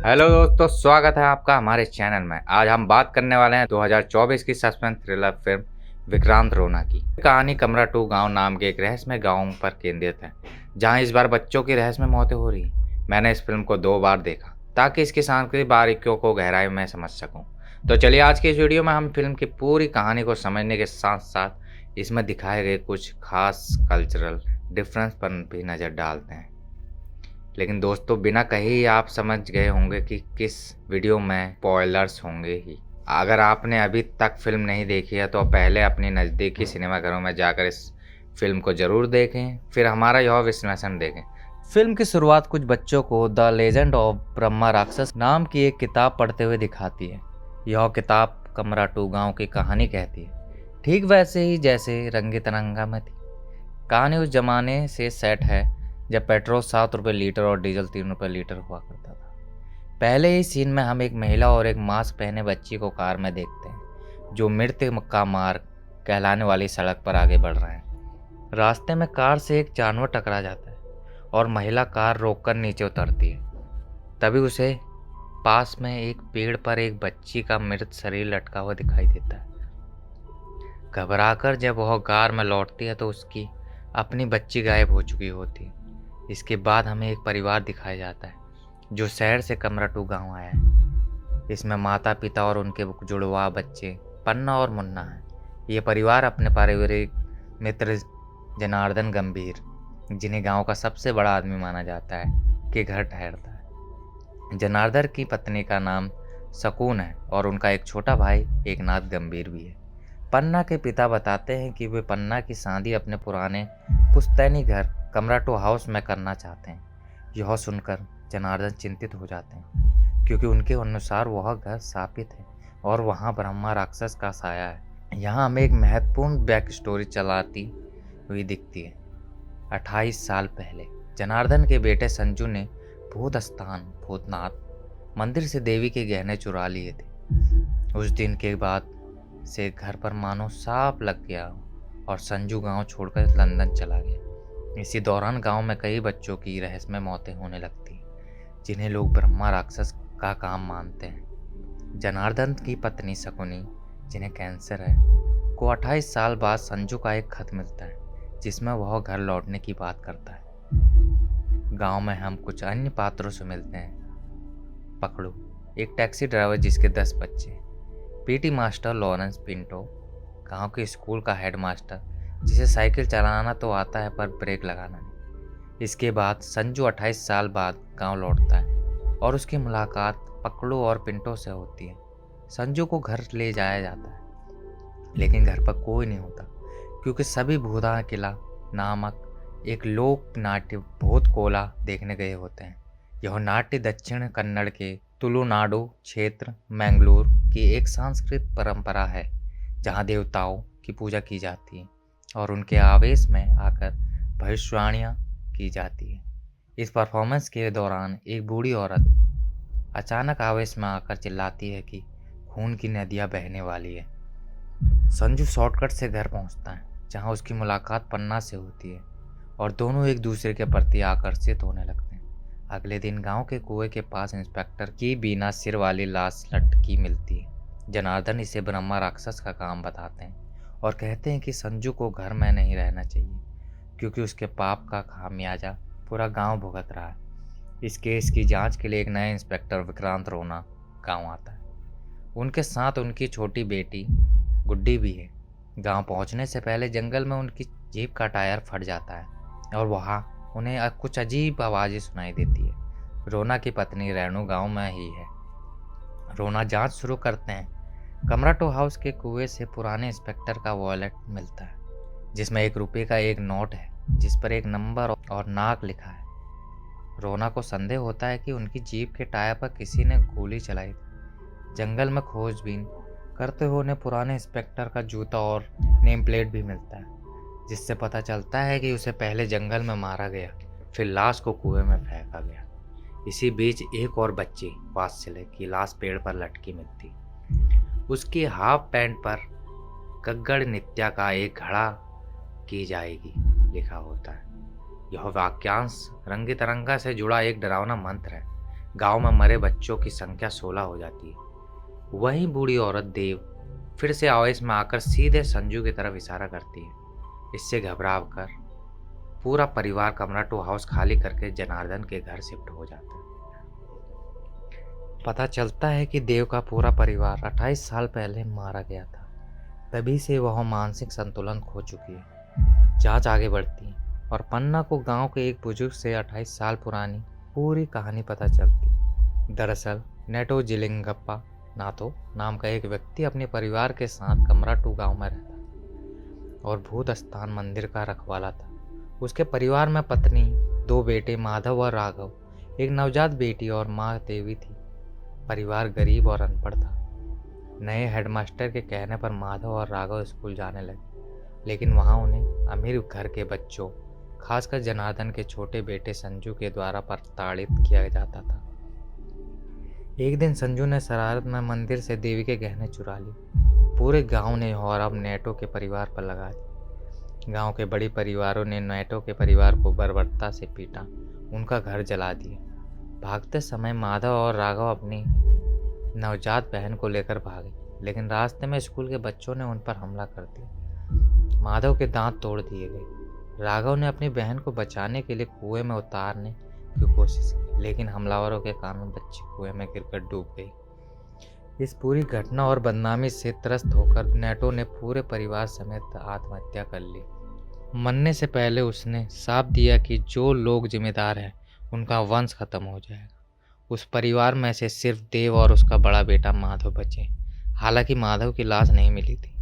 Hello दोस्तों, स्वागत है आपका हमारे चैनल में। आज हम बात करने वाले हैं 2024 की सस्पेंस थ्रिलर फिल्म विक्रांत रोना की। कहानी कमरा 2 गांव नाम के एक रहस्यमय गांव पर केंद्रित है, जहां इस बार बच्चों की रहस्यमय मौतें हो रही हैं। मैंने इस फिल्म को 2 बार देखा ताकि इसकी सांस्कृतिक बारीकियों को गहराई में समझ सकूं। तो चलिए आज की इस वीडियो में हम फिल्म की पूरी कहानी को समझने के साथ साथ इसमें दिखाए गए कुछ खास कल्चरल डिफरेंस पर भी नज़र डालते हैं। लेकिन दोस्तों, बिना कहे ही आप समझ गए होंगे कि किस वीडियो में स्पॉयलर्स होंगे ही। अगर आपने अभी तक फिल्म नहीं देखी है तो पहले अपने नज़दीकी सिनेमाघरों में जाकर इस फिल्म को ज़रूर देखें, फिर हमारा यह विश्लेषण देखें। फिल्म की शुरुआत कुछ बच्चों को द लेजेंड ऑफ ब्रह्मा राक्षस नाम की एक किताब पढ़ते हुए दिखाती है। यह किताब कमरा 2 गांव की कहानी कहती है, ठीक वैसे ही जैसे रंगी तिरंगा में थी। कहानी उस जमाने से सेट है जब पेट्रोल 7 रुपये लीटर और डीजल 3 रुपये लीटर हुआ करता था। पहले ही सीन में हम एक महिला और एक मास्क पहने बच्ची को कार में देखते हैं, जो मृत्यु का मार्ग कहलाने वाली सड़क पर आगे बढ़ रहे हैं। रास्ते में कार से एक जानवर टकरा जाता है और महिला कार रोककर नीचे उतरती है। तभी उसे पास में एक पेड़ पर एक बच्ची का मृत शरीर लटका हुआ दिखाई देता है। घबराकर जब वह कार में लौटती है तो उसकी अपनी बच्ची गायब हो चुकी होती है। इसके बाद हमें एक परिवार दिखाया जाता है जो शहर से कमरा 2 गांव आया है। इसमें माता पिता और उनके जुड़वा बच्चे पन्ना और मुन्ना हैं। ये परिवार अपने पारिवारिक मित्र जनार्दन गंभीर, जिन्हें गांव का सबसे बड़ा आदमी माना जाता है, के घर ठहरता है। जनार्दन की पत्नी का नाम सकून है और उनका एक छोटा भाई एकनाथ गंभीर भी है। पन्ना के पिता बताते हैं कि वे पन्ना की शादी अपने पुराने पुश्तैनी घर कमरा 2 हाउस में करना चाहते हैं। यह सुनकर जनार्दन चिंतित हो जाते हैं, क्योंकि उनके अनुसार वह घर शापित है और वहां ब्रह्मा राक्षस का साया है। यहाँ हमें एक महत्वपूर्ण बैक स्टोरी चलाती हुई दिखती है। 28 साल पहले जनार्दन के बेटे संजू ने भूत स्थान भूतनाथ मंदिर से देवी के गहने चुरा लिए थे। उस दिन के बाद से घर पर मानो सांप लग गया और संजू गांव छोड़कर लंदन चला गया। इसी दौरान गांव में कई बच्चों की रहस्यमय मौतें होने लगती, जिन्हें लोग ब्रह्मा राक्षस का काम मानते हैं। जनार्दन की पत्नी शकुनी, जिन्हें कैंसर है, को 28 साल बाद संजू का एक खत मिलता है, जिसमें वह घर लौटने की बात करता है। गांव में हम कुछ अन्य पात्रों से मिलते हैं। पकड़ू, एक टैक्सी ड्राइवर जिसके 10 बच्चे, पीटी मास्टर लॉरेंस पिंटो, गांव के स्कूल का हेडमास्टर, जिसे साइकिल चलाना तो आता है पर ब्रेक लगाना नहीं। इसके बाद संजू 28 साल बाद गांव लौटता है और उसकी मुलाकात पकड़ू और पिंटो से होती है। संजू को घर ले जाया जाता है, लेकिन घर पर कोई नहीं होता, क्योंकि सभी भूदा किला नामक एक लोक नाट्य भूत कोला देखने गए होते हैं। यह नाट्य दक्षिण कन्नड़ के तुलुनाडु क्षेत्र मैंगलोर की एक सांस्कृतिक परंपरा है, जहां देवताओं की पूजा की जाती है और उनके आवेश में आकर भविष्यवाणियां की जाती है। इस परफॉर्मेंस के दौरान एक बूढ़ी औरत अचानक आवेश में आकर चिल्लाती है कि खून की नदियां बहने वाली है। संजू शॉर्टकट से घर पहुंचता है, जहां उसकी मुलाकात पन्ना से होती है और दोनों एक दूसरे के प्रति आकर्षित होने लगते हैं। अगले दिन गांव के कुएं के पास इंस्पेक्टर की बिना सिर वाली लाश लटकी मिलती है। जनार्दन इसे ब्रह्मा राक्षस का काम बताते हैं और कहते हैं कि संजू को घर में नहीं रहना चाहिए, क्योंकि उसके पाप का खामियाजा पूरा गांव भुगत रहा है। इस केस की जांच के लिए एक नया इंस्पेक्टर विक्रांत रोना गांव आता है। उनके साथ उनकी छोटी बेटी गुड्डी भी है। गांव पहुंचने से पहले जंगल में उनकी जीप का टायर फट जाता है और वहां उन्हें कुछ अजीब आवाज़ें सुनाई देती है। रोना की पत्नी रेणु गांव में ही है। रोना जांच शुरू करते हैं। कमरा 2 हाउस के कुएं से पुराने इंस्पेक्टर का वॉलेट मिलता है, जिसमें 1 रुपये का एक नोट है, जिस पर एक नंबर और नाक लिखा है। रोना को संदेह होता है कि उनकी जीप के टायर पर किसी ने गोली चलाई थी। जंगल में खोजबीन करते हुए उन्हें पुराने इंस्पेक्टर का जूता और नेम प्लेट भी मिलता है, जिससे पता चलता है कि उसे पहले जंगल में मारा गया, फिर लाश को कुएं में फेंका गया। इसी बीच एक और बच्ची वात्सल्य की लाश पेड़ पर लटकी मिलती। उसकी हाफ पैंट पर गग्गड़ नित्या का एक घड़ा की जाएगी लिखा होता है। यह वाक्यांश रंगी तिरंगा से जुड़ा एक डरावना मंत्र है, गांव में मरे बच्चों की संख्या 16 हो जाती है। वहीं बूढ़ी औरत देव फिर से आवेश में आकर सीधे संजू की तरफ इशारा करती है। इससे घबरा कर पूरा परिवार कमरा 2 हाउस खाली करके जनार्दन के घर शिफ्ट हो जाता है। पता चलता है कि देव का पूरा परिवार 28 साल पहले मारा गया था। तभी से वह मानसिक संतुलन खो चुकी है। जांच आगे बढ़ती है और पन्ना को गांव के एक बुजुर्ग से 28 साल पुरानी पूरी कहानी पता चलती। दरअसल नेटो जिलिंगप्पा नातो नाम का एक व्यक्ति अपने परिवार के साथ कमरा 2 गांव में रहता और भूत स्थान मंदिर का रखवाला था। उसके परिवार में पत्नी, 2 बेटे माधव और राघव, एक नवजात बेटी और माँ देवी थी। परिवार गरीब और अनपढ़ था। नए हेडमास्टर के कहने पर माधव और राघव स्कूल जाने लगे, लेकिन वहां उन्हें अमीर घर के बच्चों, खासकर जनार्दन के छोटे बेटे संजू के द्वारा प्रताड़ित किया जाता था। एक दिन संजू ने शरारत में मंदिर से देवी के गहने चुरा लिए। पूरे गांव ने और अब नेटो के परिवार पर लगा दी। गांव के बड़े परिवारों ने नेटो के परिवार को बर्बरता से पीटा, उनका घर जला दिया। भागते समय माधव और राघव अपनी नवजात बहन को लेकर भागे, लेकिन रास्ते में स्कूल के बच्चों ने उन पर हमला कर दिया। माधव के दांत तोड़ दिए गए। राघव ने अपनी बहन को बचाने के लिए कुएं में उतारने की कोशिश की, लेकिन हमलावरों के कारण बच्ची कुएं में गिरकर डूब गई। इस पूरी घटना और बदनामी से त्रस्त होकर नेटो ने पूरे परिवार समेत आत्महत्या कर ली। मरने से पहले उसने साफ दिया कि जो लोग जिम्मेदार हैं उनका वंश खत्म हो जाएगा। उस परिवार में से सिर्फ देव और उसका बड़ा बेटा माधव बचे। हालांकि माधव की लाश नहीं मिली थी,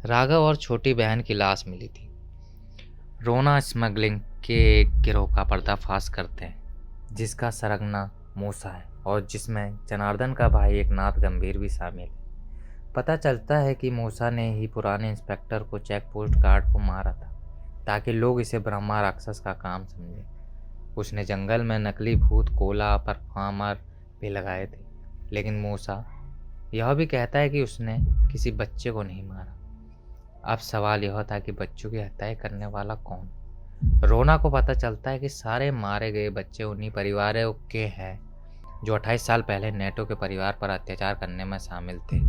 राघव और छोटी बहन की लाश मिली थी। रोना स्मगलिंग के एक गिरोह का पर्दाफाश करते हैं, जिसका सरगना मूसा है और जिसमें जनार्दन का भाई एक नाथ गंभीर भी शामिल है। पता चलता है कि मूसा ने ही पुराने इंस्पेक्टर को चेक पोस्ट गार्ड को मारा था, ताकि लोग इसे ब्रह्मा राक्षस का काम समझें। उसने जंगल में नकली भूत कोला परफॉर्मर भी लगाए थे, लेकिन मूसा यह भी कहता है कि उसने किसी बच्चे को नहीं मारा। अब सवाल यह था कि बच्चों की हत्याएं करने वाला कौन? रोना को पता चलता है कि सारे मारे गए बच्चे उन्हीं परिवारों के हैं जो 28 साल पहले नेटो के परिवार पर अत्याचार करने में शामिल थे।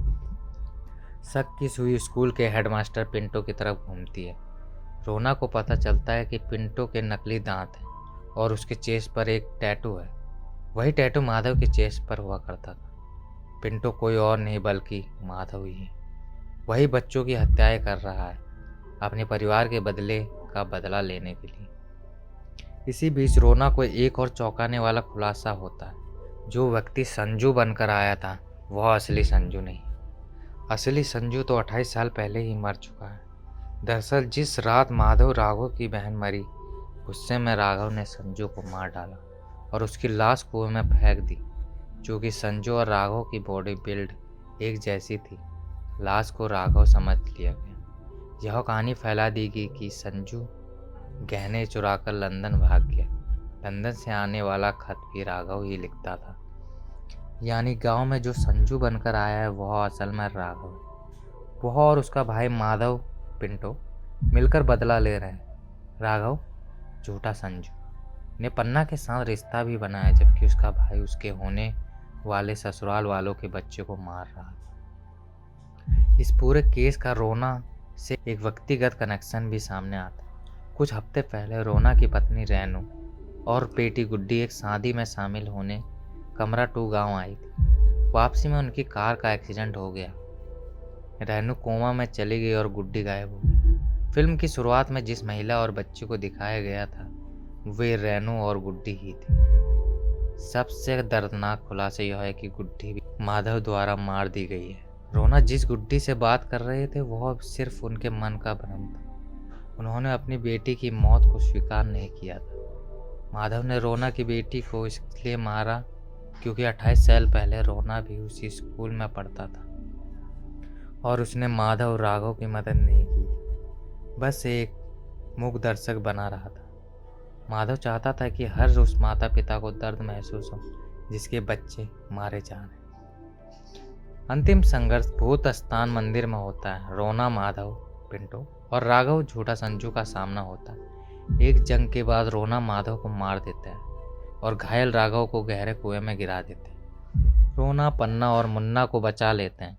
शक की सुई स्कूल के हेडमास्टर पिंटो की तरफ घूमती है। रोना को पता चलता है कि पिंटो के नकली दांत हैं और उसके चेस्ट पर एक टैटू है। वही टैटू माधव के चेस्ट पर हुआ करता था। पिंटो कोई और नहीं बल्कि माधव ही है। वही बच्चों की हत्याएं कर रहा है, अपने परिवार के बदले का बदला लेने के लिए। इसी बीच रोना को एक और चौंकाने वाला खुलासा होता है। जो व्यक्ति संजू बनकर आया था वह असली संजू नहीं। असली संजू तो 28 साल पहले ही मर चुका है। दरअसल जिस रात माधव राघव की बहन मरी, गुस्से में राघव ने संजू को मार डाला और उसकी लाश कुएं में फेंक दी। चूँकि संजू और राघव की बॉडी बिल्ड एक जैसी थी, लाश को राघव समझ लिया गया। यह कहानी फैला दी गई कि संजू गहने चुराकर लंदन भाग गया। लंदन से आने वाला खत भी राघव ही लिखता था। यानी गांव में जो संजू बनकर आया है वह असल में राघव है। वह और उसका भाई माधव पिंटो मिलकर बदला ले रहे हैं। राघव झूठा संजू ने पन्ना के साथ रिश्ता भी बनाया, जबकि उसका भाई उसके होने वाले ससुराल वालों के बच्चे को मार रहा था। इस पूरे केस का रोना से एक व्यक्तिगत कनेक्शन भी सामने आता है। कुछ हफ्ते पहले रोना की पत्नी रेनू और बेटी गुड्डी एक शादी में शामिल होने कमरा 2 गांव आई थी। वापसी में उनकी कार का एक्सीडेंट हो गया। रेनू कोमा में चली गई और गुड्डी गायब हो गई। फिल्म की शुरुआत में जिस महिला और बच्चे को दिखाया गया था वे रेनू और गुड्डी ही थी। सबसे दर्दनाक खुलासा यह है कि गुड्डी भी माधव द्वारा मार दी गई है। रोना जिस गुड्डी से बात कर रहे थे वह सिर्फ उनके मन का भ्रम था। उन्होंने अपनी बेटी की मौत को स्वीकार नहीं किया था। माधव ने रोना की बेटी को इसलिए मारा क्योंकि 28 साल पहले रोना भी उसी स्कूल में पढ़ता था और उसने माधव राघव की मदद नहीं की, बस एक मूक दर्शक बना रहा था। माधव चाहता था कि हर उस माता पिता को दर्द महसूस हो जिसके बच्चे मारे जा रहे। अंतिम संघर्ष भूत स्थान मंदिर में होता है। रोना माधव पिंटो और राघव झूठा संजू का सामना होता है। एक जंग के बाद रोना माधव को मार देता है। और घायल राघव को गहरे कुएं में गिरा देते हैं। रोना पन्ना और मुन्ना को बचा लेते हैं।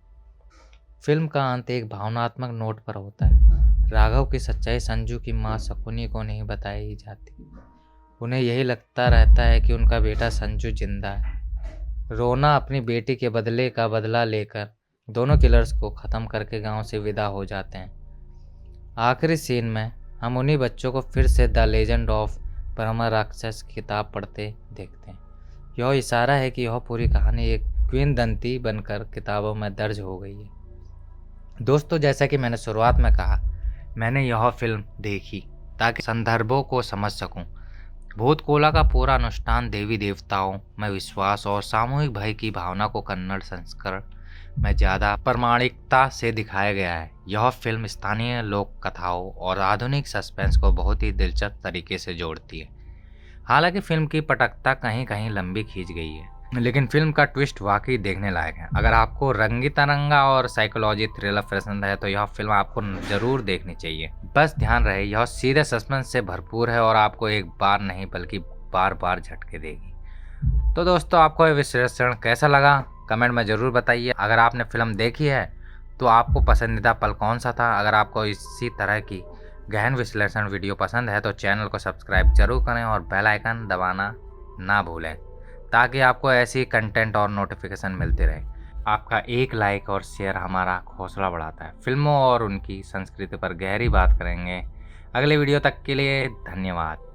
फिल्म का अंत एक भावनात्मक नोट पर होता है। राघव की सच्चाई संजू की मां शकुनी को नहीं बताई जाती। उन्हें यही लगता रहता है कि उनका बेटा संजू जिंदा है। रोना अपनी बेटी के बदले का बदला लेकर दोनों किलर्स को ख़त्म करके गांव से विदा हो जाते हैं। आखिरी सीन में हम उन्हीं बच्चों को फिर से द लेजेंड ऑफ ब्रह्मा राक्षस की किताब पढ़ते देखते हैं। यह इशारा है कि यह पूरी कहानी एक किंवदंती बनकर किताबों में दर्ज हो गई है। दोस्तों, जैसा कि मैंने शुरुआत में कहा, मैंने यह फिल्म देखी ताकि संदर्भों को समझ सकूं। भूत कोला का पूरा अनुष्ठान देवी देवताओं में विश्वास और सामूहिक भय की भावना को कन्नड़ संस्करण में ज़्यादा प्रामाणिकता से दिखाया गया है। यह फिल्म स्थानीय लोक कथाओं और आधुनिक सस्पेंस को बहुत ही दिलचस्प तरीके से जोड़ती है। हालांकि फिल्म की पटकथा कहीं कहीं लंबी खींच गई है, लेकिन फिल्म का ट्विस्ट वाकई देखने लायक है। अगर आपको रंगी तरंगा और साइकोलॉजी थ्रिलर पसंद है तो यह फिल्म आपको जरूर देखनी चाहिए। बस ध्यान रहे, यह सीधे सस्पेंस से भरपूर है और आपको एक बार नहीं बल्कि बार बार झटके देगी। तो दोस्तों, आपको यह विश्लेषण कैसा लगा कमेंट में ज़रूर बताइए। अगर आपने फिल्म देखी है तो आपको पसंदीदा पल कौन सा था। अगर आपको इसी तरह की गहन विश्लेषण वीडियो पसंद है तो चैनल को सब्सक्राइब जरूर करें और बेल आइकन दबाना ना भूलें ताकि आपको ऐसी कंटेंट और नोटिफिकेशन मिलते रहे। आपका एक लाइक और शेयर हमारा हौसला बढ़ाता है। फिल्मों और उनकी संस्कृति पर गहरी बात करेंगे। अगले वीडियो तक के लिए धन्यवाद।